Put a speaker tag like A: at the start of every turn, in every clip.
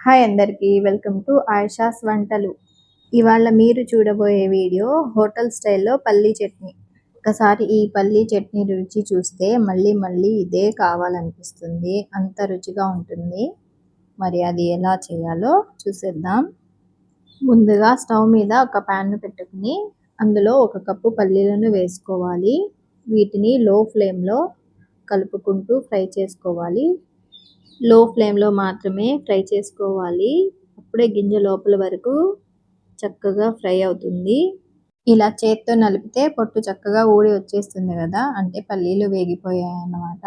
A: Hi అందరికీ welcome to Ayesha's వంటలు. ఇవాళ మీరు చూడబోయే వీడియో హోటల్ స్టైల్లో పల్లీ చట్నీ. ఒకసారి ఈ పల్లీ చట్నీ రుచి చూస్తే మళ్ళీ మళ్ళీ ఇదే కావాలనిపిస్తుంది, అంత రుచిగా ఉంటుంది. మరి అది ఎలా చేయాలో చూసేద్దాం. ముందుగా స్టవ్ మీద ఒక ప్యాన్ పెట్టుకుని అందులో 1 కప్పు పల్లీలను వేసుకోవాలి. వీటిని లో ఫ్లేమ్లో కలుపుకుంటూ ఫ్రై చేసుకోవాలి. లో ఫ్లేమ్లో మాత్రమే ఫ్రై చేసుకోవాలి. అప్పుడే గింజ లోపల వరకు చక్కగా ఫ్రై అవుతుంది. ఇలా చేత్తో నలిపితే పొట్టు చక్కగా ఊడి వచ్చేస్తుంది కదా, అంటే పల్లీలు వేగిపోయాయి అన్నమాట.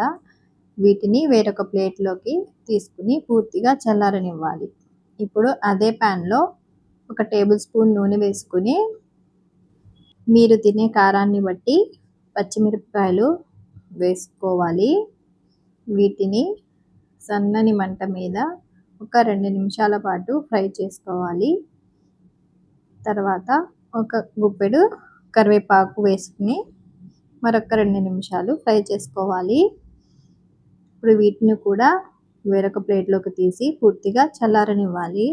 A: వీటిని వేరొక ప్లేట్లోకి తీసుకుని పూర్తిగా చల్లారనివ్వాలి. ఇప్పుడు అదే ప్యాన్లో 1 టేబుల్ స్పూన్ నూనె వేసుకుని మీరు తినే కారాన్ని బట్టి పచ్చిమిరపకాయలు వేసుకోవాలి. వీటిని సన్నని మంట మీద ఒక 2 నిమిషాల పాటు ఫ్రై చేసుకోవాలి. తర్వాత ఒక గుప్పెడు కరివేపాకు వేసుకుని మరొక 2 నిమిషాలు ఫ్రై చేసుకోవాలి. ఇప్పుడు వీటిని కూడా వేరొక ప్లేట్లోకి తీసి పూర్తిగా చల్లారనివ్వాలి.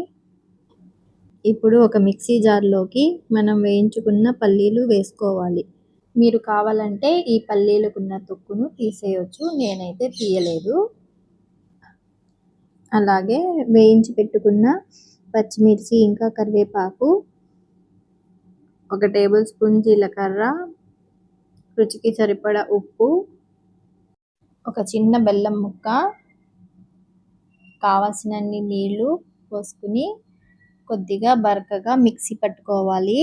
A: ఇప్పుడు ఒక మిక్సీ జార్లోకి మనం వేయించుకున్న పల్లీలు వేసుకోవాలి. మీరు కావాలంటే ఈ పల్లీలకున్న తొక్కును తీసేయొచ్చు, నేనైతే తీయలేదు. అలాగే వేయించి పెట్టుకున్న పచ్చిమిర్చి ఇంకా కరివేపాకు, 1 టేబుల్ స్పూన్ జీలకర్ర, రుచికి సరిపడా ఉప్పు, ఒక చిన్న బెల్లం ముక్క, కావాల్సినన్ని నీళ్లు పోసుకుని కొద్దిగా బరకగా మిక్సీ పట్టుకోవాలి.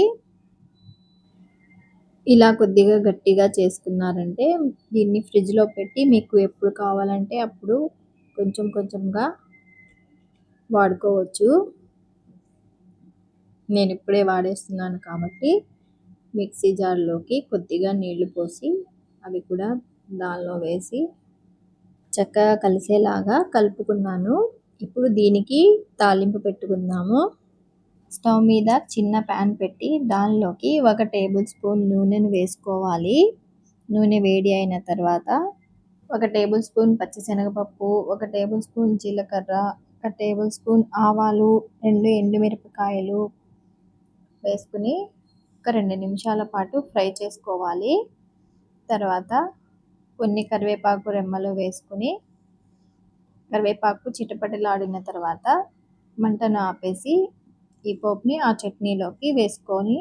A: ఇలా కొద్దిగా గట్టిగా చేసుకున్నారంటే దీన్ని ఫ్రిడ్జ్లో పెట్టి మీకు ఎప్పుడు కావాలంటే అప్పుడు కొంచెం కొంచెంగా వాడుకోవచ్చు. నేను ఇప్పుడే వాడేస్తున్నాను కాబట్టి మిక్సీ జార్లోకి కొద్దిగా నీళ్లు పోసి అవి కూడా దానిలో వేసి చక్కగా కలిసేలాగా కలుపుకున్నాను. ఇప్పుడు దీనికి తాలింపు పెట్టుకుందాము. స్టవ్ మీద చిన్న ప్యాన్ పెట్టి దానిలోకి 1 టేబుల్ స్పూన్ నూనెను వేసుకోవాలి. నూనె వేడి అయిన తర్వాత 1 టేబుల్ స్పూన్ పచ్చిశనగపప్పు, 1 టేబుల్ స్పూన్ జీలకర్ర, 1 టేబుల్ స్పూన్ ఆవాలు, 2 ఎండుమిరపకాయలు వేసుకుని ఒక 2 నిమిషాల పాటు ఫ్రై చేసుకోవాలి. తర్వాత కొన్ని కరివేపాకు రెమ్మలు వేసుకుని కరివేపాకు చిటపటలాడిన తర్వాత మంటను ఆపేసి ఈ పోపుని ఆ చట్నీలోకి వేసుకొని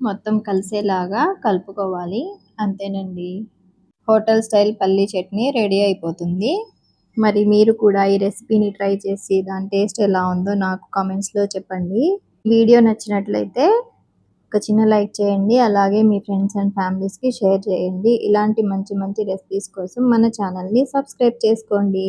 A: మొత్తం కలిసేలాగా కలుపుకోవాలి. అంతేనండి, హోటల్ స్టైల్ పల్లీ చట్నీ రెడీ అయిపోతుంది. మరి మీరు కూడా ఈ రెసిపీని ట్రై చేసి దాని టేస్ట్ ఎలా ఉందో నాకు కామెంట్స్లో చెప్పండి. వీడియో నచ్చినట్లయితే ఒక చిన్న లైక్ చేయండి. అలాగే మీ ఫ్రెండ్స్ అండ్ ఫ్యామిలీస్కి షేర్ చేయండి. ఇలాంటి మంచి మంచి రెసిపీస్ కోసం మన ఛానల్ని సబ్స్క్రైబ్ చేసుకోండి.